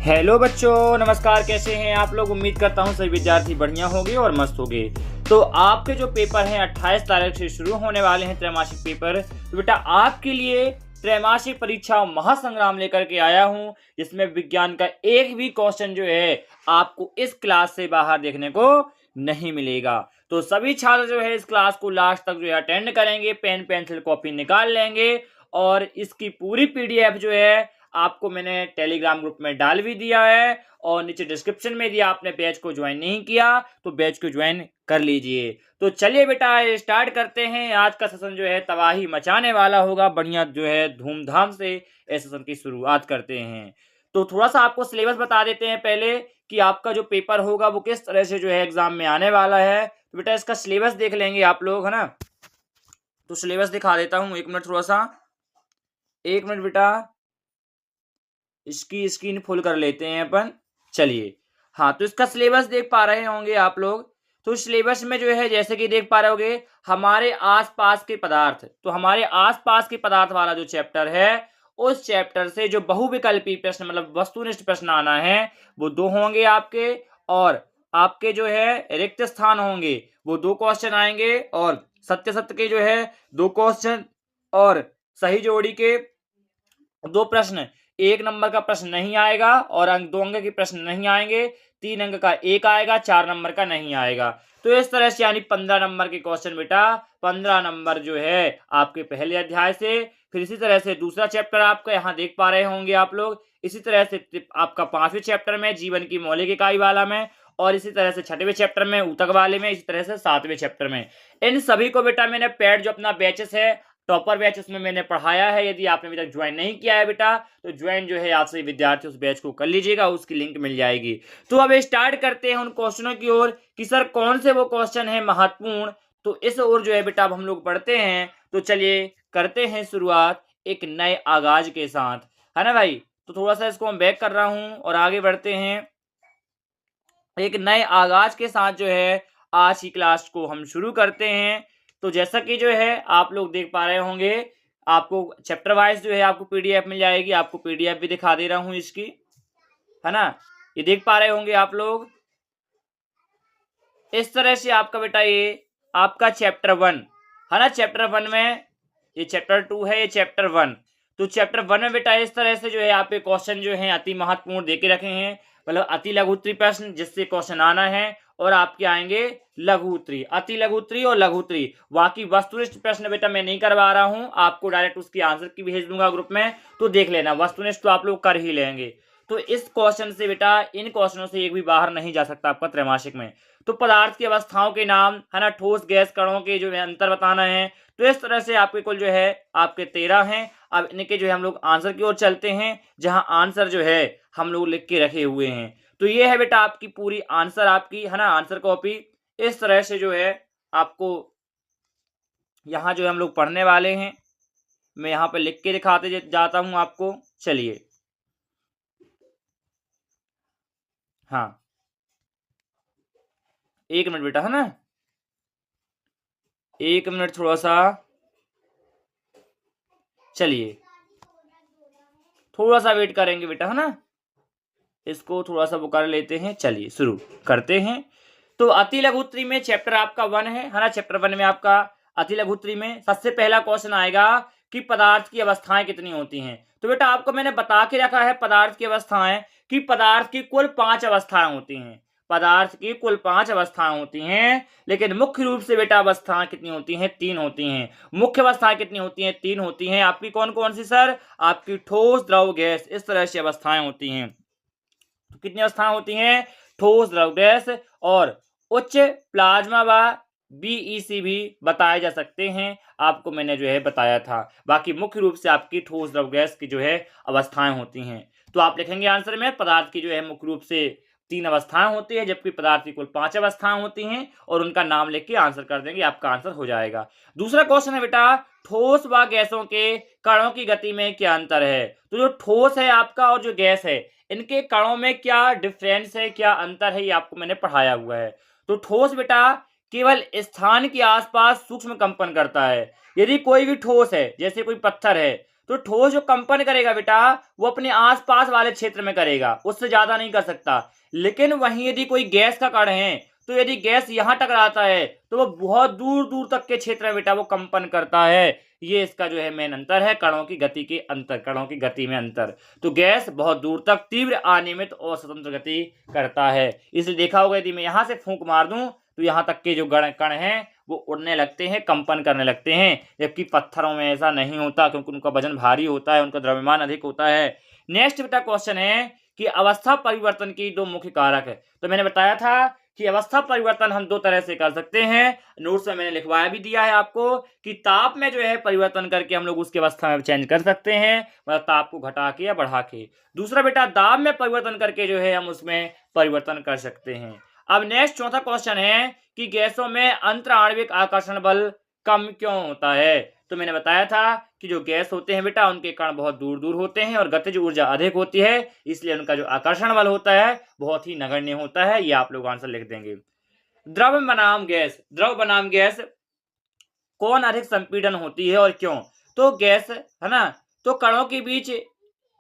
Hello बच्चों, नमस्कार। कैसे हैं आप लोग? उम्मीद करता हूं सभी विद्यार्थी बढ़िया होंगे और मस्त होंगे। तो आपके जो पेपर हैं 28 तारीख से शुरू होने वाले हैं त्रैमासिक पेपर। तो बेटा आपके लिए त्रैमासिक परीक्षा महासंग्राम लेकर के आया हूं, जिसमें विज्ञान का एक भी क्वेश्चन जो है आपको इस क्लास से बाहर देखने को नहीं मिलेगा। तो सभी छात्र जो है इस क्लास को लास्ट तक जो है अटेंड करेंगे, पेन पेंसिल कॉपी निकाल लेंगे और इसकी पूरी पीडीएफ जो है आपको मैंने टेलीग्राम ग्रुप में डाल भी दिया है और नीचे डिस्क्रिप्शन में दिया। आपने बैच को ज्वाइन नहीं किया तो बैच को ज्वाइन कर लीजिए। तो चलिए बेटा स्टार्ट करते हैं। आज का सेशन जो है तबाही मचाने वाला होगा, बढ़िया जो है धूमधाम से इस सेशन की शुरुआत करते हैं। तो थोड़ा सा आपको सिलेबस बता देते हैं पहले कि आपका जो पेपर होगा वो किस तरह से जो है एग्जाम में आने वाला है। तो बेटा इसका सिलेबस देख लेंगे आप लोग, है ना। तो सिलेबस दिखा देता हूँ, एक मिनट, थोड़ा सा एक मिनट बेटा, इसकी स्क्रीन फुल कर लेते हैं अपन। चलिए, हाँ, तो इसका सिलेबस देख पा रहे होंगे आप लोग। तो सिलेबस में जो है जैसे कि देख पा रहे होंगे हमारे आसपास के पदार्थ। तो हमारे आसपास के पदार्थ वाला जो चैप्टर है उस चैप्टर से जो बहुविकल्पी प्रश्न मतलब वस्तुनिष्ठ प्रश्न आना है वो 2 होंगे आपके, और आपके जो है रिक्त स्थान होंगे वो 2 क्वेश्चन आएंगे, और सत्य सत्य के जो है 2 क्वेश्चन, और सही जोड़ी के 2 प्रश्न। 1 नंबर का प्रश्न नहीं आएगा और 2 अंक के प्रश्न नहीं आएंगे। 3 अंक का 1 आएगा, 4 नंबर का नहीं आएगा। तो इस तरह से यानी 15 नंबर के क्वेश्चन बेटा, 15 नंबर जो है आपके पहले अध्याय से। फिर इसी तरह से दूसरा चैप्टर आपका यहाँ देख पा रहे होंगे आप लोग। इसी तरह से आपका 5वें चैप्टर में जीवन की मौलिक इकाई वाला में, और इसी तरह से 6वें चैप्टर में ऊतक वाले में, इसी तरह से 7वें चैप्टर में। इन सभी को बेटा मैंने पेड जो अपना बैचेस है, टॉपर बैच, उसमें मैंने पढ़ाया है। यदि आपने अभी तक ज्वाइन नहीं किया है बेटा तो ज्वाइन जो है आज से विद्यार्थी उस बैच को कर लीजिएगा, उसकी लिंक मिल जाएगी। तो अब स्टार्ट करते हैं उन क्वेश्चनों की ओर कि सर कौन से वो क्वेश्चन है महत्वपूर्ण। तो इस ओर जो है बेटा अब हम लोग पढ़ते हैं। तो चलिए करते हैं शुरुआत एक नए आगाज के साथ, है ना भाई। तो थोड़ा सा इसको मैं बैक कर रहा हूं और आगे बढ़ते हैं। एक नए आगाज के साथ जो है आज की क्लास को हम शुरू करते हैं। तो जैसा कि जो है आप लोग देख पा रहे होंगे, आपको चैप्टर वाइज जो है आपको पीडीएफ मिल जाएगी। आपको पीडीएफ भी दिखा दे रहा हूं इसकी, है ना। ये देख पा रहे होंगे आप लोग। इस तरह से आपका बेटा ये आपका चैप्टर 1 है ना। चैप्टर 1 में ये चैप्टर 2 है, ये चैप्टर 1। तो चैप्टर 1 में बेटा इस तरह से जो है आपके क्वेश्चन जो है अति महत्वपूर्ण देके रखे हैं, मतलब अति लघु उत्तरी प्रश्न जिससे क्वेश्चन आना है, और आपके आएंगे लघु उत्तरी, अति लघु उत्तरी और लघु उत्तरी। बाकी वस्तुनिष्ठ प्रश्न बेटा मैं नहीं करवा रहा हूं, आपको डायरेक्ट उसकी आंसर की भेज दूंगा ग्रुप में, तो देख लेना। वस्तुनिष्ठ तो आप लोग कर ही लेंगे। तो इस क्वेश्चन से बेटा, इन क्वेश्चनों से एक भी बाहर नहीं जा सकता आपका त्रैमासिक में। तो पदार्थ की अवस्थाओं के नाम, है ना, ठोस गैस कणों के जो है अंतर बताना है। तो इस तरह से आपके कुल जो है आपके 13 हैं। अब इनके जो है हम लोग आंसर की ओर चलते हैं, जहां आंसर जो है हम लोग लिख के रखे हुए हैं। तो ये है बेटा आपकी पूरी आंसर आपकी, है ना, आंसर कॉपी। इस तरह से जो है आपको यहाँ जो हम लोग पढ़ने वाले हैं, मैं यहाँ पे लिख के दिखाते जाता हूं आपको। चलिए, हाँ, 1 मिनट बेटा, है ना, 1 मिनट थोड़ा सा। चलिए थोड़ा सा वेट करेंगे बेटा, है ना। इसको थोड़ा सा वो कर लेते हैं। चलिए शुरू करते हैं। तो अति लघु उत्तरी में चैप्टर आपका 1 है ना। चैप्टर 1 में आपका अति लघु उत्तरी में सबसे पहला क्वेश्चन आएगा कि पदार्थ की अवस्थाएं कितनी होती हैं। तो बेटा आपको मैंने बता के रखा है पदार्थ की अवस्थाएं कि पदार्थ की कुल 5 अवस्थाएं होती हैं। पदार्थ की कुल 5 अवस्थाएं होती हैं, लेकिन मुख्य रूप से बेटा अवस्थाएं कितनी होती हैं? 3 होती हैं। मुख्य अवस्थाएं कितनी होती हैं? 3 होती हैं। आपकी कौन कौन सी सर? आपकी ठोस, द्रव, गैस, इस तरह से अवस्थाएं होती हैं। तो कितनी अवस्थाएं होती हैं? ठोस, द्रव, गैस, और उच्च प्लाज्मा व बीईसी भी बताए जा सकते हैं। आपको मैंने जो है बताया था। बाकी मुख्य रूप से आपकी ठोस, द्रव, गैस की जो है अवस्थाएं होती हैं। तो आप लिखेंगे आंसर में पदार्थ की जो है मुख्य रूप से 3 अवस्थाएं होती है, जबकि पदार्थ की कुल 5 अवस्थाएं होती हैं, और उनका नाम लिख के आंसर कर देंगे, आपका आंसर हो जाएगा। दूसरा क्वेश्चन है बेटा, ठोस व गैसों के कणों की गति में क्या अंतर है। तो जो ठोस है आपका और जो गैस है, इनके कणों में क्या डिफरेंस है, क्या अंतर है, ये आपको मैंने पढ़ाया हुआ है। तो ठोस बेटा केवल स्थान के आसपास सूक्ष्म कंपन करता है। यदि कोई भी ठोस है, जैसे कोई पत्थर है, तो ठोस जो कंपन करेगा बेटा वो अपने आसपास वाले क्षेत्र में करेगा, उससे ज्यादा नहीं कर सकता। लेकिन वहीं यदि कोई गैस का कण है, तो यदि गैस यहां टकराता है तो वो बहुत दूर दूर तक के क्षेत्र में बेटा वो कंपन करता है। ये इसका जो है मेन अंतर है, कणों की गति के अंतर, कणों की गति में अंतर। तो गैस बहुत दूर तक तीव्र, अनियमित और स्वतंत्र गति करता है। इसलिए देखा होगा यदि मैं यहां से फूंक मार दूं तो यहां तक के जो कण हैं वो उड़ने लगते हैं, कंपन करने लगते हैं, जबकि पत्थरों में ऐसा नहीं होता क्योंकि उनका वजन भारी होता है, उनका द्रव्यमान अधिक होता है। नेक्स्ट बेटा क्वेश्चन है कि अवस्था परिवर्तन की दो मुख्य कारक है। तो मैंने बताया था कि अवस्था परिवर्तन हम दो तरह से कर सकते हैं, नोट्स में मैंने लिखवाया भी दिया है आपको कि ताप में जो है परिवर्तन करके हम लोग उसकी अवस्था में चेंज कर सकते हैं, मतलब ताप को घटा के या बढ़ा के। दूसरा बेटा दाब में परिवर्तन करके जो है हम उसमें परिवर्तन कर सकते हैं। अब नेक्स्ट चौथा क्वेश्चन है कि गैसों में अंतराण्विक आकर्षण बल कम क्यों होता है। तो मैंने बताया था कि जो गैस होते हैं बेटा उनके कण बहुत दूर दूर होते हैं और गतिज ऊर्जा अधिक होती है, इसलिए उनका जो आकर्षण बल होता है बहुत ही नगण्य होता है। ये आप लोग आंसर लिख देंगे। द्रव बनाम गैस, द्रव बनाम गैस कौन अधिक संपीड़न होती है और क्यों। तो गैस है ना, तो कणों के बीच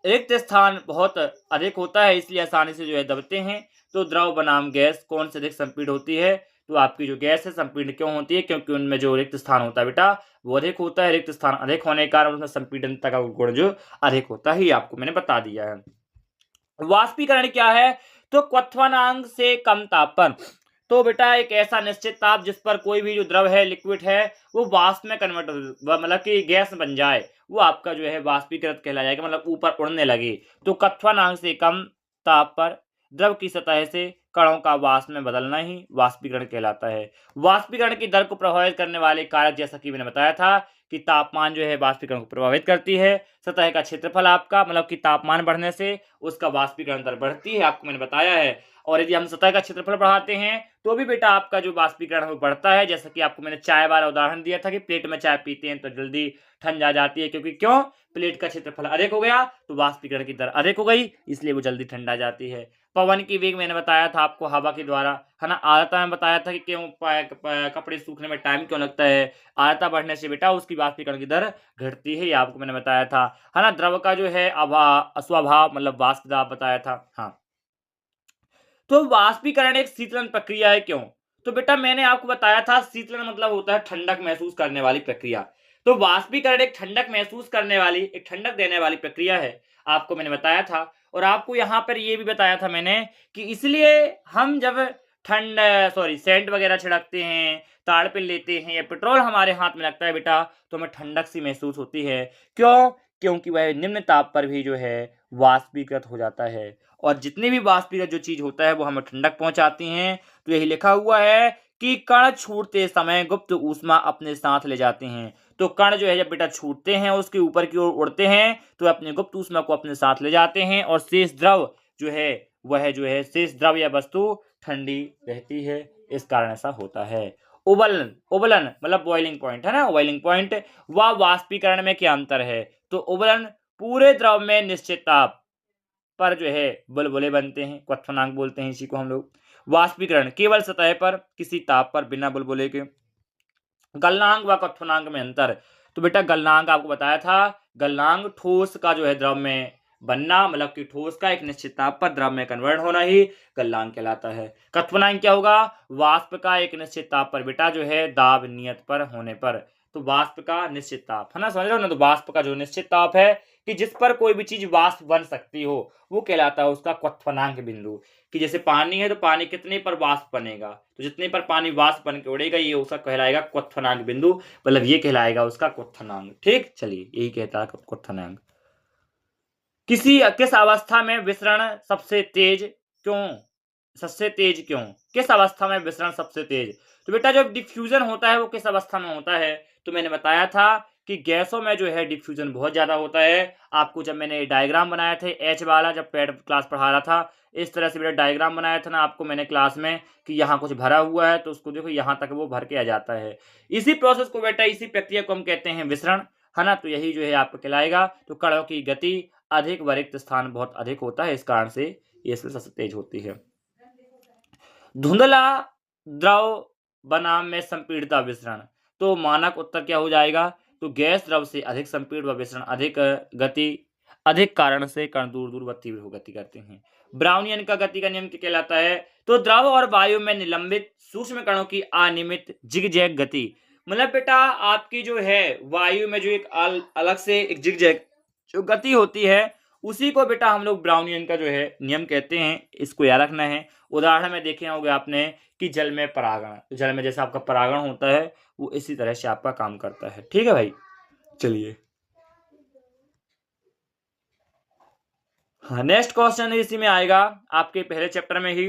रिक्त स्थान बहुत अधिक होता है, इसलिए आसानी से जो है दबते हैं। तो द्रव बनाम गैस कौन से अधिक संपीड़ित होती है। तो आपकी जो गैस है संपीड़ित क्यों होती है, क्योंकि उनमें जो रिक्त स्थान होता है बेटा वो अधिक होता है, रिक्त स्थान अधिक होने के कारण उसमें संपीड़नता का गुण जो अधिक होता है, ये आपको मैंने बता दिया है। वाष्पीकरण क्या है, तो क्वथनांक से कम ताप पर। तो बेटा एक ऐसा निश्चित ताप जिस पर कोई भी जो द्रव है, लिक्विड है, वो वाष्प में कन्वर्ट मतलब कि गैस बन जाए, वो आपका जो है वाष्पीकृत कहलाया जाएगा, मतलब ऊपर उड़ने लगे। तो क्वथनांक से कम ताप पर द्रव की सतह से कणों का वाष्प में बदलना ही वाष्पीकरण कहलाता है। वाष्पीकरण की दर को प्रभावित करने वाले कारक जैसा कि मैंने बताया था कि तापमान जो है वाष्पीकरण को प्रभावित करती है, सतह का क्षेत्रफल आपका मतलब कि तापमान बढ़ने से उसका वाष्पीकरण दर बढ़ती है, आपको मैंने बताया है। और यदि हम सतह का क्षेत्रफल बढ़ाते हैं तो भी बेटा आपका जो वाष्पीकरण है वो बढ़ता है। जैसा कि आपको मैंने चाय वाला उदाहरण दिया था कि प्लेट में चाय पीते हैं तो जल्दी ठंड जा जाती है, क्योंकि क्यों, प्लेट का क्षेत्रफल अधिक हो गया तो वाष्पीकरण की दर अधिक हो गई, इसलिए वो जल्दी ठंडा जाती है। पवन की वेग मैंने बताया था आपको हवा के द्वारा, है ना। आर्द्रता में बताया था कि क्यों कपड़े सूखने में टाइम क्यों लगता है, आर्द्रता बढ़ने से बेटा उसकी वाष्पीकरण की दर घटती है, ये आपको मैंने बताया था, है ना। द्रव का जो है स्वभाव मतलब वाष्प दाब बताया था। हाँ, तो वाष्पीकरण एक शीतलन प्रक्रिया है क्यों। तो बेटा मैंने आपको बताया था शीतलन मतलब होता है ठंडक महसूस करने वाली प्रक्रिया। तो वाष्पीकरण एक ठंडक महसूस करने वाली, एक ठंडक देने वाली प्रक्रिया है, आपको मैंने बताया था। और आपको यहाँ पर ये भी बताया था मैंने कि इसलिए हम जब सेंट वगैरह छिड़कते हैं, ताड़ पिन लेते हैं या पेट्रोल हमारे हाथ में लगता है बेटा, तो हमें ठंडक सी महसूस होती है। क्यों, क्योंकि वह निम्न ताप पर भी जो है वाष्पीकृत हो जाता है। और जितनी भी वाष्पीकृत जो चीज होता है वो हमें ठंडक पहुंचाती हैं। तो यही लिखा हुआ है कि कण छूटते समय गुप्त ऊष्मा अपने साथ ले जाते हैं। तो कण जो है जब बेटा छूटते हैं उसके ऊपर की ओर उड़ते हैं तो अपने गुप्त ऊष्मा को अपने साथ ले जाते हैं, और शेष द्रव जो है वह जो है शेष द्रव या वस्तु ठंडी रहती है, इस कारण ऐसा होता है। उबलन, उबलन मतलब बॉइलिंग पॉइंट, है ना, बॉइलिंग पॉइंट व वाष्पीकरण में क्या अंतर है। तो उबलन पूरे द्रव में निश्चित ताप पर जो है बुलबुले बनते हैं, क्वथनांक बोलते हैं इसी को हम लोग। वाष्पीकरण केवल सतह पर किसी ताप पर बिना बुलबुले के। गलनांक व क्वथनांक में अंतर। तो बेटा गलनांक आपको बताया था, गलनांक ठोस का जो है द्रव में बनना, मतलब कि ठोस का एक निश्चित ताप पर द्रव में कन्वर्ट होना ही गलनांक कहलाता है। क्वथनांक क्या होगा, वाष्प का एक निश्चित ताप पर बेटा जो है दाब नियत पर होने पर। तो वाष्प का निश्चित ताप, है ना, समझ रहे हो ना। तो वाष्प का जो निश्चित ताप है कि जिस पर कोई भी चीज वाष्प बन सकती हो वो कहलाता है उसका क्वथनांक बिंदु। कि जैसे पानी है तो पानी कितने पर वाष्प बनेगा, तो जितने पर पानी वाष्प बन के उड़ेगा ये उसका कहलाएगा क्वथनांक बिंदु, मतलब ये कहलाएगा उसका क्वथनांक। ठीक, चलिए यही कहता है क्वथनांक। किस अवस्था में विसरण सबसे तेज क्यों, सबसे तेज क्यों, किस अवस्था में विसरण सबसे तेज। तो बेटा जब डिफ्यूजन होता है वो किस अवस्था में होता है। तो मैंने बताया था कि गैसों में जो है डिफ्यूजन बहुत ज्यादा होता है। आपको जब मैंने डायग्राम बनाए थे एच वाला, जब पेड क्लास पढ़ा रहा था, इस तरह से बेटा डायग्राम बनाया था ना आपको मैंने क्लास में कि यहाँ कुछ भरा हुआ है तो उसको देखो यहाँ तक वो भर के आ जाता है। इसी प्रोसेस को बेटा, इसी प्रक्रिया को हम कहते हैं विसरण, है ना। तो यही जो है आपको कहलाएगा। तो कणों की गति अधिक व रिक्त स्थान बहुत अधिक होता है, इस कारण से ये सबसे तेज होती है। धुंधला द्रव बनाम में संपीड़ित विसरण। तो मानक उत्तर क्या हो जाएगा तो गैस द्रव से अधिक संपीड़ित व विसरण अधिक गति अधिक कारण से कण दूर दूर व तीव्र गति करते हैं। ब्राउनियन का गति का नियम क्या कहलाता है? तो द्रव और वायु में निलंबित सूक्ष्म कणों की अनियमित जिगजैग गति। मतलब बेटा आपकी जो है वायु में जो एक अलग से एक जिगजैग जो गति होती है, उसी को बेटा हम लोग ब्राउनियन का जो है नियम कहते हैं। इसको याद रखना है। उदाहरण में देखे होंगे आपने कि जल में परागण, जल में जैसा आपका परागण होता है वो इसी तरह से आपका काम करता है। ठीक है भाई, चलिए हाँ, नेक्स्ट क्वेश्चन इसी में आएगा आपके पहले चैप्टर में ही।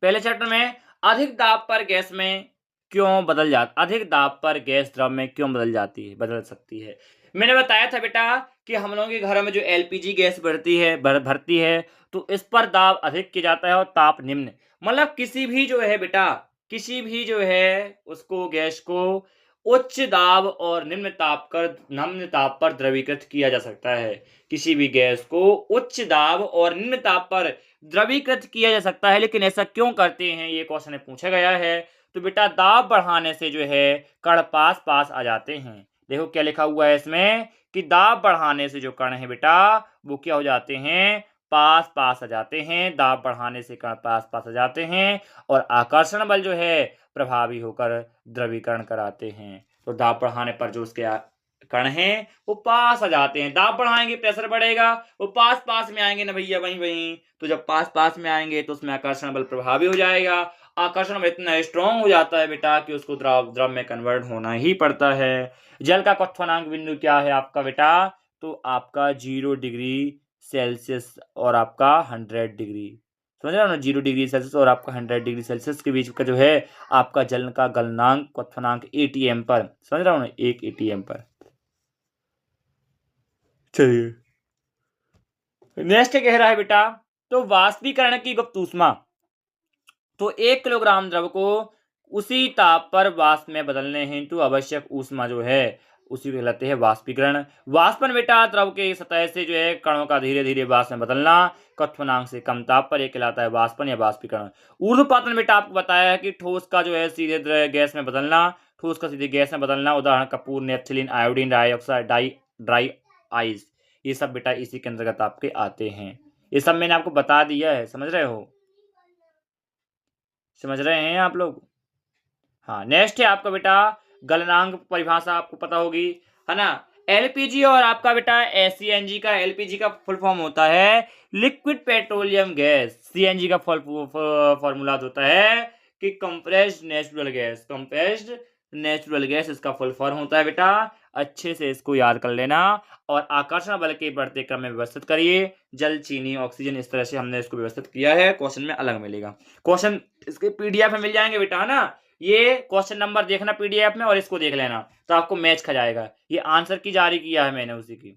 पहले चैप्टर में अधिक दाब पर गैस में क्यों बदल जाती, अधिक दाब पर गैस द्रव में क्यों बदल सकती है। मैंने बताया था बेटा कि हम लोगों के घरों में जो एलपीजी गैस भरती है तो इस पर दाब अधिक किया जाता है और ताप निम्न। मतलब किसी भी जो है बेटा, किसी भी जो है उसको गैस को उच्च दाब और निम्न ताप पर द्रवीकृत किया जा सकता है। किसी भी गैस को उच्च दाब और निम्न ताप पर द्रवीकृत किया जा सकता है, लेकिन ऐसा क्यों करते हैं ये क्वेश्चन में पूछा गया है। तो बेटा दाब बढ़ाने से जो है कण पास पास आ जाते हैं। देखो क्या लिखा हुआ है इसमें कि दाब बढ़ाने से जो कण है बेटा वो क्या हो जाते हैं, पास पास आ जाते हैं। दाब बढ़ाने से कण पास पास आ जाते हैं और आकर्षण बल जो है प्रभावी होकर द्रवीकरण कराते हैं। तो दाब बढ़ाने पर जो उसके कण हैं वो पास आ जाते हैं। दाब बढ़ाएंगे प्रेशर बढ़ेगा, वो पास पास में आएंगे ना भैया, वहीं वहीं। तो जब पास पास में आएंगे तो उसमें आकर्षण बल प्रभावी हो जाएगा। आकर्षण बल इतना स्ट्रॉन्ग हो जाता है बेटा कि उसको द्रव में कन्वर्ट होना ही पड़ता है। जल का क्वथनांक बिंदु क्या है आपका बेटा? तो आपका 0 डिग्री सेल्सियस और आपका 100 डिग्री, समझ रहे हो ना, 0 डिग्री सेल्सियस और आपका 100 डिग्री सेल्सियस के बीच का जो है आपका जल का गलनांक क्वथनांक एटीएम पर, समझ रहा हूँ ना, 1 एटीएम पर। चलिए नेक्स्ट कह रहा है बेटा, तो वाष्पीकरण की गुप्त ऊष्मा, तो 1 किलोग्राम द्रव को उसी ताप पर वाष्प में बदलने हेतु आवश्यक ऊष्मा जो है उसी को कहलाते हैं वाष्पीकरण। वाष्पन बेटा द्रव के सतह से जो है कणों का धीरे धीरे वाष्प में बदलना क्वथनांक से कम ताप पर, एक कहलाता है वाष्पन या वाष्पीकरण। ऊर्ध्वपातन बेटा आपको बताया है कि ठोस का जो है सीधे गैस में बदलना, ठोस का सीधे गैस में बदलना। उदाहरण कपूर, naphthalene, iodine dioxide, dry ice, ये सब बेटा इसी के अंतर्गत आपके आते हैं। ये सब मैंने आपको बता दिया है, समझ रहे हो, समझ रहे हैं आप लोग? हाँ, नेक्स्ट है आपका बेटा गलनांक परिभाषा आपको पता होगी, है ना। एलपीजी और आपका बेटा सीएनजी का, एलपीजी का फुल फॉर्म होता है लिक्विड पेट्रोलियम गैस। सीएनजी का फॉर्मूला होता है कि compressed natural gas, compressed natural gas इसका फुल फॉर्म होता है बेटा। अच्छे से इसको याद कर लेना और आकर्षण बल के बढ़ते क्रम में व्यवस्थित करिए। जल, चीनी, ऑक्सीजन, इस तरह से हमने इसको व्यवस्थित किया है। क्वेश्चन में अलग मिलेगा, क्वेश्चन इसके पीडीएफ में मिल जाएंगे बेटा, है ना। ये क्वेश्चन नंबर देखना पीडीएफ में और इसको देख लेना तो आपको मैच खा जाएगा। ये आंसर की जारी किया है मैंने उसी की।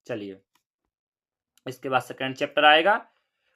चलिए इसके बाद सेकंड चैप्टर आएगा।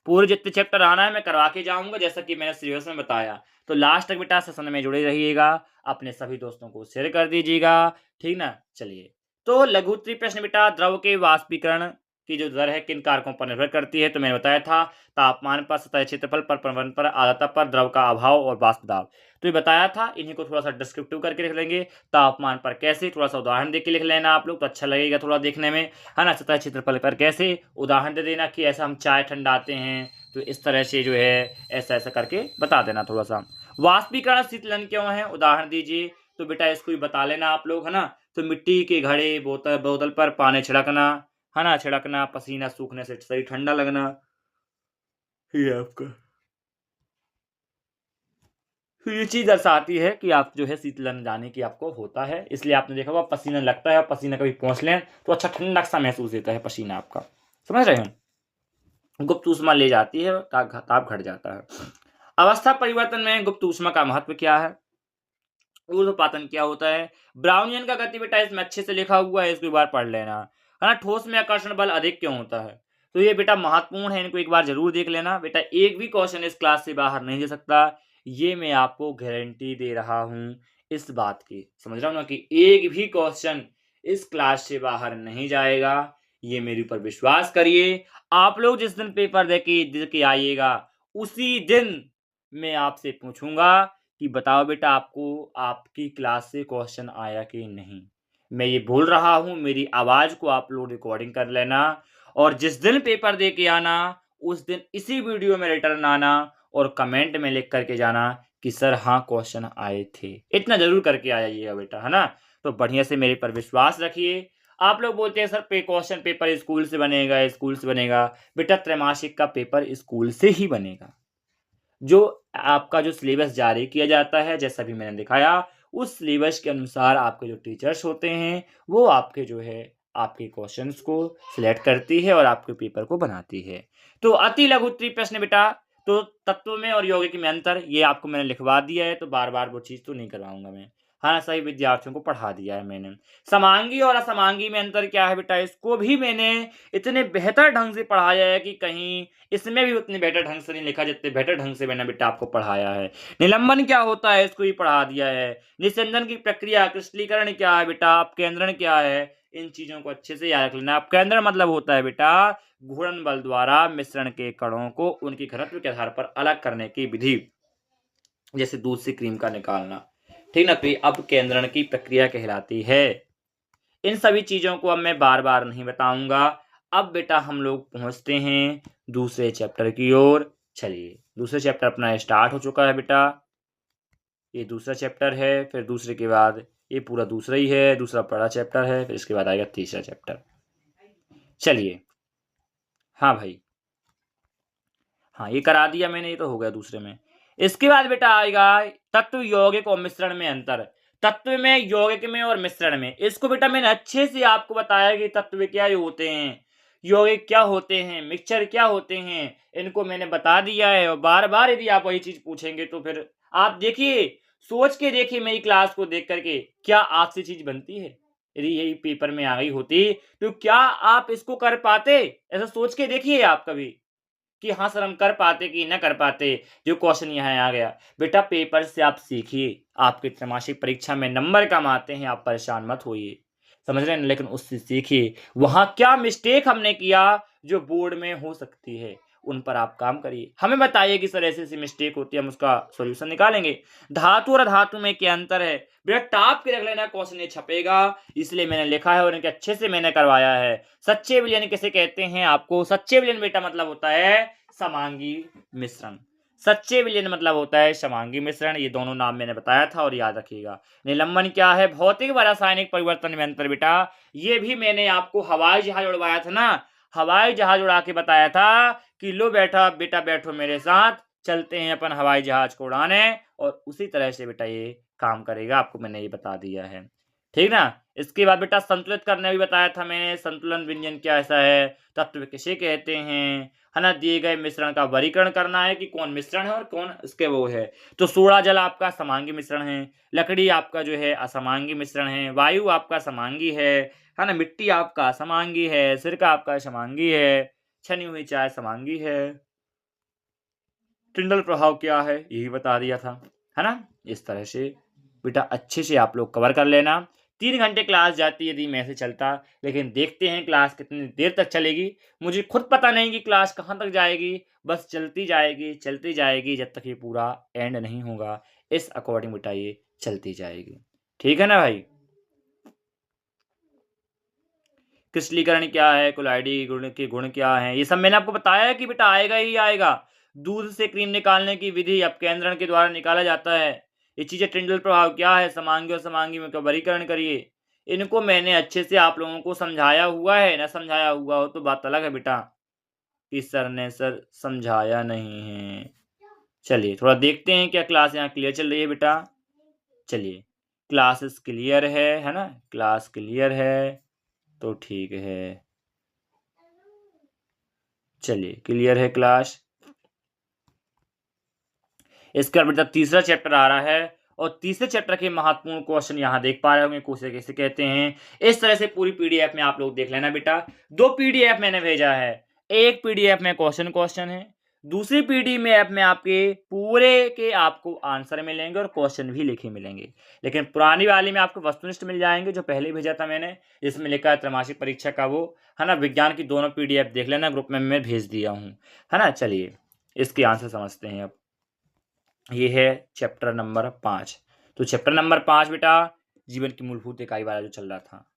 पूरे जितने चैप्टर आना है मैं करवा के जाऊंगा जैसा कि मैंने सिलेबस में बताया। तो लास्ट तक बेटा सेशन में जुड़े रहिएगा, अपने सभी दोस्तों को शेयर कर दीजिएगा, ठीक ना। चलिए तो लघुत्तरी प्रश्न बेटा, द्रव के वाष्पीकरण की जो दर है किन कारकों पर निर्भर करती है? तो मैंने बताया था तापमान पर, सतह क्षेत्रफल पर, पर्यावरण पर, आर्द्रता पर, द्रव का अभाव और वाष्प दाब। तो ये बताया था, इन्हीं को थोड़ा सा डिस्क्रिप्टिव करके लिख लेंगे। तापमान पर कैसे, थोड़ा सा उदाहरण देख के लिख लेना आप लोग तो अच्छा लगेगा थोड़ा देखने में, है ना। सतह क्षेत्रफल पर कैसे, उदाहरण दे देना कि ऐसा हम चाय ठंडाते हैं तो इस तरह से जो है ऐसा ऐसा करके बता देना थोड़ा सा। वाष्पीकरण शीतलन क्यों है, उदाहरण दीजिए। तो बेटा इसको भी बता लेना आप लोग, है ना। तो मिट्टी के घड़े, बोतल पर पानी छिड़कना, है ना, छिड़कना, पसीना सूखने से शरीर ठंडा लगना, ये आपका तो ये चीज दर्शाती है कि आप जो है शीतलन जाने की आपको होता है। इसलिए आपने देखा होगा पसीना लगता है और पसीना कभी पहुंच लें तो अच्छा ठंडक सा महसूस देता है पसीना आपका, समझ रहे हैं। गुप्त ऊष्मा ले जाती है, ताप घट जाता है। अवस्था परिवर्तन में गुप्त ऊष्मा का महत्व क्या है? ऊर्ध्वपातन क्या होता है? ब्राउनियन का गति बेटा इसमें अच्छे से लिखा हुआ है, इसको एक बार पढ़ लेना, है ना। ठोस में आकर्षण बल अधिक क्यों होता है? तो ये बेटा महत्वपूर्ण है, इनको एक बार जरूर देख लेना बेटा। एक भी क्वेश्चन इस क्लास से बाहर नहीं जा सकता, ये मैं आपको गारंटी दे रहा हूं इस बात की, समझ रहा हूं ना, कि एक भी क्वेश्चन इस क्लास से बाहर नहीं जाएगा। ये मेरे ऊपर विश्वास करिए। आप लोग जिस दिन पेपर दे के आइएगा उसी दिन मैं आपसे पूछूंगा कि बताओ बेटा आपको आपकी क्लास से क्वेश्चन आया कि नहीं। मैं ये बोल रहा हूँ, मेरी आवाज़ को आप लोग रिकॉर्डिंग कर लेना और जिस दिन पेपर दे के आना उस दिन इसी वीडियो में रिटर्न आना और कमेंट में लिख करके जाना कि सर हाँ क्वेश्चन आए थे। इतना ज़रूर करके आ जाइएगा बेटा, है ना। तो बढ़िया से मेरे पर विश्वास रखिए। आप लोग बोलते हैं सर क्वेश्चन पेपर स्कूल से बनेगा, स्कूल से बनेगा। बेटा त्रैमासिक का पेपर स्कूल से ही बनेगा। जो आपका जो सिलेबस जारी किया जाता है, जैसा भी मैंने दिखाया, उस सिलेबस के अनुसार आपके जो टीचर्स होते हैं वो आपके जो है आपके क्वेश्चंस को सिलेक्ट करती है और आपके पेपर को बनाती है। तो अति लघु उत्तरीय प्रश्न बेटा, तो तत्व में और यौगिक में अंतर ये आपको मैंने लिखवा दिया है, तो बार बार वो चीज़ तो नहीं करवाऊंगा मैं। हाँ, सही विद्यार्थियों को पढ़ा दिया है मैंने। समांगी और असमांगी में अंतर क्या है बेटा, इसको भी मैंने इतने बेहतर ढंग से पढ़ाया है कि कहीं इसमें भी उतने बेटर ढंग से नहीं लिखा जितने बेटर ढंग से मैंने बेटा आपको पढ़ाया है। निलंबन क्या होता है इसको भी पढ़ा दिया है। निस्यंदन की प्रक्रिया, क्रिस्टलीकरण क्या है बेटा, अपकेंद्रण क्या है, इन चीजों को अच्छे से याद रख लेना। अपकेंद्रण मतलब होता है बेटा घूर्णन बल द्वारा मिश्रण के कणों को उनकी घनत्व के आधार पर अलग करने की विधि, जैसे दूध से क्रीम का निकालना, ठीक ना। तो ये अपकेंद्रण की प्रक्रिया कहलाती है। इन सभी चीजों को अब मैं बार बार नहीं बताऊंगा। अब बेटा हम लोग पहुंचते हैं दूसरे चैप्टर की ओर। चलिए, दूसरे चैप्टर अपना स्टार्ट हो चुका है बेटा। ये दूसरा चैप्टर है, फिर दूसरे के बाद ये पूरा दूसरा ही है, दूसरा बड़ा चैप्टर है, फिर इसके बाद आएगा तीसरा चैप्टर। चलिए, हाँ भाई, हाँ ये करा दिया मैंने, ये तो हो गया दूसरे में। इसके बाद बेटा आएगा तत्व, यौगिक और मिश्रण में अंतर। तत्व में, यौगिक में और मिश्रण में, इसको बेटा मैंने अच्छे से आपको बताया कि तत्व क्या होते हैं, यौगिक क्या होते हैं, मिक्सचर क्या होते हैं, इनको मैंने बता दिया है। और बार बार यदि आप वही चीज पूछेंगे तो फिर आप देखिए, सोच के देखिए मेरी क्लास को देख करके क्या आपसे चीज बनती है। यदि यही पेपर में आ गई होती तो क्या आप इसको कर पाते, ऐसा सोच के देखिए आप कभी कि हाँ सर हम कर पाते कि न कर पाते। जो क्वेश्चन यहाँ आ गया बेटा, पेपर से आप सीखिए। आपके त्रैमासिक परीक्षा में नंबर कम आते हैं, आप परेशान मत होइए, समझ रहे हैं, लेकिन उससे सीखिए वहां क्या मिस्टेक हमने किया जो बोर्ड में हो सकती है, उन पर आप काम करिए। हमें बताइए कि सर ऐसी ऐसी मिस्टेक होती है, हम उसका सॉल्यूशन निकालेंगे। धातु और धातु में क्या अंतर है बेटा, टाप के रख लेना, क्वेश्चन ये छपेगा, इसलिए मैंने लिखा है और इनके अच्छे से मैंने करवाया है। सच्चे विलयन किसे कहते हैं, आपको सच्चे विलयन बेटा मतलब होता है समांगी मिश्रण। सच्चे विलयन मतलब होता है समांगी मिश्रण, ये दोनों नाम मैंने बताया था और याद रखिएगा। निलंबन क्या है, भौतिक व रासायनिक परिवर्तन में अंतर बेटा, ये भी मैंने आपको हवाई जहाज उड़वाया था ना, हवाई जहाज उड़ा के बताया था कि लो बेटा बैठो मेरे साथ, चलते हैं अपन हवाई जहाज को उड़ाने, और उसी तरह से बेटा ये काम करेगा, आपको मैंने ये बता दिया है, ठीक ना। इसके बाद बेटा संतुलित करने भी बताया था मैंने, संतुलन व्यंजन क्या ऐसा है, तत्व किसे कहते हैं, है ना। दिए गए मिश्रण का वर्गीकरण करना है कि कौन मिश्रण है और कौन इसके वो है। तो सोडा जल आपका समांगी मिश्रण है, लकड़ी आपका जो है असमांगी मिश्रण है, वायु आपका समांगी है ना, मिट्टी आपका समांगी है, सिरका आपका समांगी है, छनी हुई चाय समांगी है, टिंडल प्रभाव क्या है यही बता दिया था, है ना। इस तरह से बेटा अच्छे से आप लोग कवर कर लेना। 3 घंटे क्लास जाती यदि मैं से चलता, लेकिन देखते हैं क्लास कितनी देर तक चलेगी। मुझे खुद पता नहीं कि क्लास कहाँ तक जाएगी, बस चलती जाएगी जब तक ये पूरा एंड नहीं होगा। इस अकॉर्डिंग बेटा ये चलती जाएगी, ठीक है ना भाई। क्रिस्टलीकरण क्या है, कोलाइडी गुण के गुण क्या है, ये सब मैंने आपको बताया है कि बेटा आएगा ही आएगा। दूध से क्रीम निकालने की विधि अपकेंद्रण के द्वारा निकाला जाता है। ये चीजें, टिंडल प्रभाव क्या है, समांगी और समांगी में का वर्गीकरण करिए। इनको मैंने अच्छे से आप लोगों को समझाया हुआ है, ना समझाया हुआ हो तो बात अलग है बेटा कि सर ने सर समझाया नहीं है। चलिए थोड़ा देखते हैं क्या क्लास यहाँ क्लियर चल रही है बेटा। चलिए, क्लासेस क्लियर है ना, क्लास क्लियर है तो ठीक है। चलिए क्लियर है क्लास। इसका बेटा तीसरा चैप्टर आ रहा है और तीसरे चैप्टर के महत्वपूर्ण क्वेश्चन यहाँ देख पा रहे होंगे, क्वेश्चन कैसे कहते हैं। इस तरह से पूरी पीडीएफ में आप लोग देख लेना बेटा। 2 पीडीएफ मैंने भेजा है, एक पीडीएफ में क्वेश्चन है, दूसरी पीडीएफ में आपके पूरे के आपको आंसर मिलेंगे और क्वेश्चन भी लिखे मिलेंगे। लेकिन पुरानी वाली में आपको वस्तुनिष्ठ मिल जाएंगे जो पहले भेजा था मैंने, जिसमें लिखा है त्रैमासिक परीक्षा का वो, है ना। विज्ञान की दोनों पीडीएफ देख लेना, ग्रुप में मैं भेज दिया हूँ, है ना। चलिए इसके आंसर समझते हैं अब। ये है चैप्टर नंबर 5। तो चैप्टर नंबर 5 बेटा जीवन की मूलभूत इकाई वाला जो चल रहा था।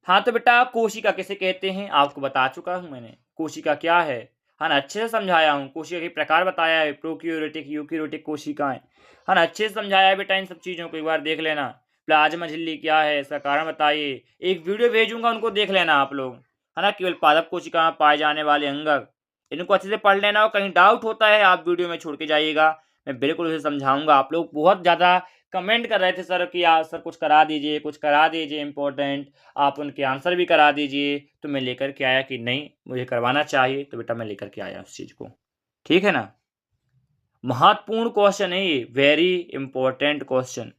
हाँ तो बेटा कोशिका किसे कहते हैं आपको बता चुका हूँ मैंने। कोशिका क्या है, हाँ ना, अच्छे से समझाया हूँ। कोशिका के प्रकार बताया है, प्रोक्यूरेटिक यूकेरियोटिक कोशिकाएं, हाँ ना, अच्छे से समझाया है बेटा। इन सब चीज़ों को एक बार देख लेना। प्लाज्मा झिल्ली क्या है, इसका कारण बताइए। एक वीडियो भेजूंगा, उनको देख लेना आप लोग, है ना। केवल पादप कोशिका में पाए जाने वाले अंगक, इनको अच्छे से पढ़ लेना। और कहीं डाउट होता है आप वीडियो में छोड़ के जाइएगा, मैं बिल्कुल उसे समझाऊंगा। आप लोग बहुत ज़्यादा कमेंट कर रहे थे सर कि यार सर कुछ करा दीजिए, कुछ करा दीजिए इम्पोर्टेंट, आप उनके आंसर भी करा दीजिए। तो मैं लेकर के आया कि नहीं मुझे करवाना चाहिए, तो बेटा मैं लेकर के आया उस चीज़ को। ठीक है ना। महत्वपूर्ण क्वेश्चन है ये, वेरी इंपॉर्टेंट क्वेश्चन।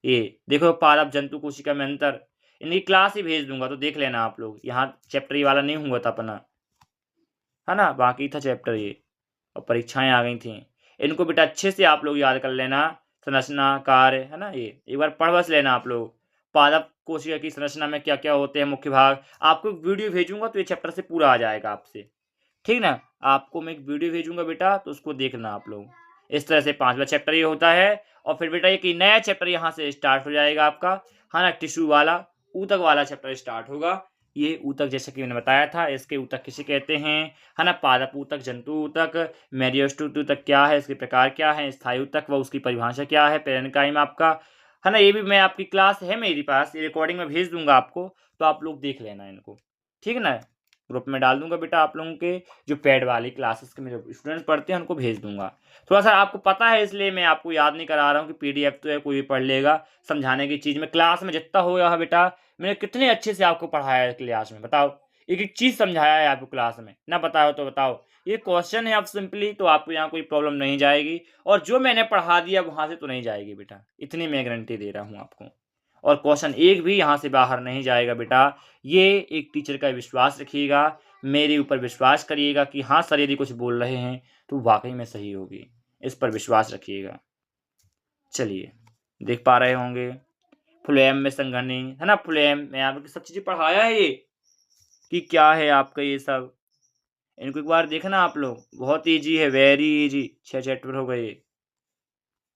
ये देखो पादप जंतु कोशिका में अंतर, इनकी क्लास ही भेज दूंगा तो देख लेना आप लोग। यहाँ चैप्टर ये वाला नहीं हुआ था अपना, है ना, बाकी था चैप्टर ये, और परीक्षाएं आ गई थी। इनको बेटा अच्छे से आप लोग याद कर लेना। संरचना कार्य, है ना, ये एक बार पढ़ बस लेना आप लोग। पादप कोशिका की संरचना में क्या क्या होते हैं मुख्य भाग, आपको एक वीडियो भेजूंगा तो ये चैप्टर से पूरा आ जाएगा आपसे। ठीक ना। आपको मैं एक वीडियो भेजूंगा बेटा, तो उसको देखना आप लोग। इस तरह से 5वां चैप्टर ये होता है। और फिर बेटा एक नया चैप्टर यहाँ से स्टार्ट हो जाएगा आपका, है ना, टिश्यू वाला, ऊतक वाला चैप्टर स्टार्ट होगा। ये ऊतक जैसे कि मैंने बताया था, इसके ऊतक किसे कहते हैं, है ना, पादप ऊतक, जंतु ऊतक, मेरियोस्टेम ऊतक क्या है, इसके प्रकार क्या है, स्थायी ऊतक व उसकी परिभाषा क्या है, पेरेन्काइम आपका, है ना। ये भी मैं आपकी क्लास है मेरे पास, ये रिकॉर्डिंग में भेज दूंगा आपको, तो आप लोग देख लेना इनको। ठीक है ना। ग्रुप में डाल दूंगा बेटा, आप लोगों के जो पेड वाली क्लासेस के मेरे स्टूडेंट्स पढ़ते हैं उनको भेज दूंगा। थोड़ा सा आपको पता है इसलिए मैं आपको याद नहीं करा रहा हूँ कि पीडीएफ तो है, कोई भी पढ़ लेगा। समझाने की चीज़ में क्लास में जितना हो रहा है बेटा, मैंने कितने अच्छे से आपको पढ़ाया है क्लास में, बताओ। एक एक चीज़ समझाया है आपको क्लास में, ना बताओ तो बताओ। ये क्वेश्चन है आप सिंपली, तो आपको यहाँ कोई प्रॉब्लम नहीं जाएगी। और जो मैंने पढ़ा दिया वहाँ से तो नहीं जाएगी बेटा, इतनी मैं गारंटी दे रहा हूँ आपको। और क्वेश्चन एक भी यहाँ से बाहर नहीं जाएगा बेटा। ये एक टीचर का विश्वास रखिएगा, मेरे ऊपर विश्वास करिएगा कि हाँ सर यदि कुछ बोल रहे हैं तो वाकई में सही होगी, इस पर विश्वास रखिएगा। चलिए देख पा रहे होंगे फ्लोएम में संघननी, है ना, फ्लोएम में आपको सब चीज़ें पढ़ाया है ये कि क्या है आपका ये सब। इनको एक बार देखना आप लोग, बहुत ईजी है, वेरी ईजी। 6 चैप्टर हो गए,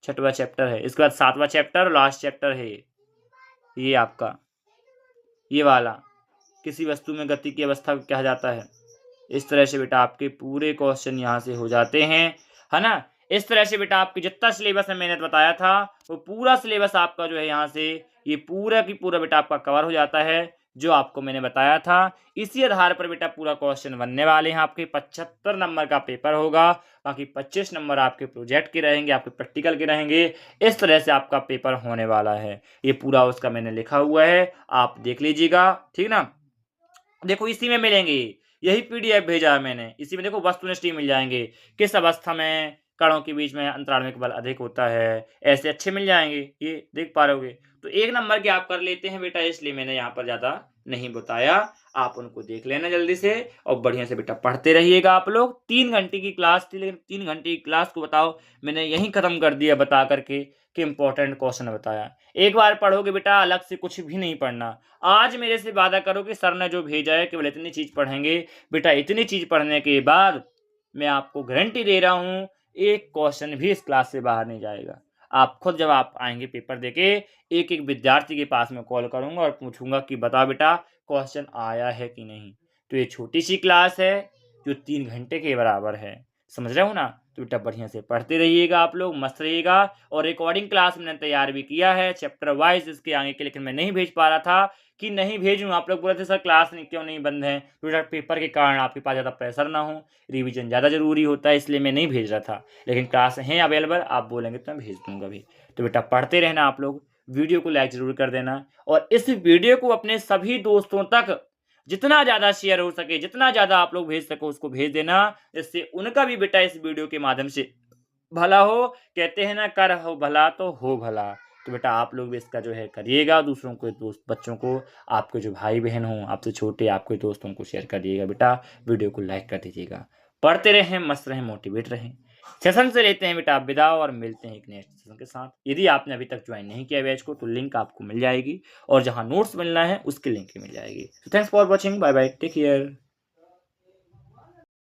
6वां चैप्टर है। इसके बाद 7वां चैप्टर और लास्ट चैप्टर है ये आपका, ये वाला, किसी वस्तु में गति की अवस्था को कहा जाता है। इस तरह से बेटा आपके पूरे क्वेश्चन यहाँ से हो जाते हैं, है ना। इस तरह से बेटा आपके जितना सिलेबस में मैंने बताया था वो पूरा सिलेबस आपका जो है यहाँ से ये पूरा की पूरा बेटा आपका कवर हो जाता है, जो आपको मैंने बताया था। इसी आधार पर बेटा पूरा क्वेश्चन बनने वाले हैं। आपके 75 नंबर का पेपर होगा, बाकी 25 नंबर आपके प्रोजेक्ट के रहेंगे, आपके प्रैक्टिकल के रहेंगे। इस तरह से आपका पेपर होने वाला है। ये पूरा उसका मैंने लिखा हुआ है, आप देख लीजिएगा। ठीक ना। देखो इसी में मिलेंगे, यही पीडीएफ भेजा है मैंने, इसी में देखो वस्तुनिष्ठ मिल जाएंगे। किस अवस्था में कणों के बीच में अंतराणविक बल अधिक होता है, ऐसे अच्छे मिल जाएंगे, ये देख पा रहे होगे। तो 1 नंबर के आप कर लेते हैं बेटा, इसलिए मैंने यहाँ पर ज़्यादा नहीं बताया। आप उनको देख लेना जल्दी से, और बढ़िया से बेटा पढ़ते रहिएगा आप लोग। 3 घंटे की क्लास थी, लेकिन 3 घंटे की क्लास को बताओ मैंने यहीं ख़त्म कर दिया बता करके कि इम्पोर्टेंट क्वेश्चन बताया। एक बार पढ़ोगे बेटा, अलग से कुछ भी नहीं पढ़ना। आज मेरे से वादा करो कि सर ने जो भेजा है केवल इतनी चीज़ पढ़ेंगे। बेटा इतनी चीज़ पढ़ने के बाद मैं आपको गारंटी दे रहा हूँ, एक क्वेश्चन भी इस क्लास से बाहर नहीं जाएगा। आप खुद जब आप आएंगे पेपर देके, एक एक विद्यार्थी के पास में कॉल करूंगा और पूछूंगा कि बता बेटा क्वेश्चन आया है कि नहीं। तो ये छोटी सी क्लास है जो 3 घंटे के बराबर है, समझ रहे हो ना। तो बेटा बढ़िया से पढ़ते रहिएगा आप लोग, मस्त रहिएगा। और रिकॉर्डिंग क्लास मैंने तैयार भी किया है चैप्टर वाइज इसके आगे के, लेकिन मैं नहीं भेज पा रहा था कि नहीं भेजूँ। आप लोग बोले थे सर क्लास नहीं क्यों नहीं बंद है, तो बेटा पेपर के कारण आपके पास ज़्यादा प्रेशर ना हो, रिवीजन ज़्यादा ज़रूरी होता है, इसलिए मैं नहीं भेज रहा था। लेकिन क्लास हैं अवेलेबल, आप बोलेंगे तो मैं भेज दूंगा भी। तो बेटा पढ़ते रहना आप लोग, वीडियो को लाइक ज़रूर कर देना, और इस वीडियो को अपने सभी दोस्तों तक जितना ज़्यादा शेयर हो सके, जितना ज़्यादा आप लोग भेज सको उसको भेज देना, इससे उनका भी बेटा इस वीडियो के माध्यम से भला हो। कहते हैं ना, कर हो भला तो हो भला। तो बेटा आप लोग भी इसका जो है करिएगा, दूसरों को, दोस्त बच्चों को, आपके जो भाई बहन हों, आपसे छोटे आपके दोस्तों को शेयर करिएगा बेटा, वीडियो को लाइक कर दीजिएगा। पढ़ते रहें, मस्त रहें, मोटिवेट रहें। सेशन से लेते हैं बेटा विदा, और मिलते हैं एक नेक्स्ट सेशन के साथ। यदि आपने अभी तक ज्वाइन नहीं किया बैच को तो लिंक आपको मिल जाएगी, और जहाँ नोट्स मिलना है उसकी लिंक भी मिल जाएगी। Thanks for watching, bye bye, take care.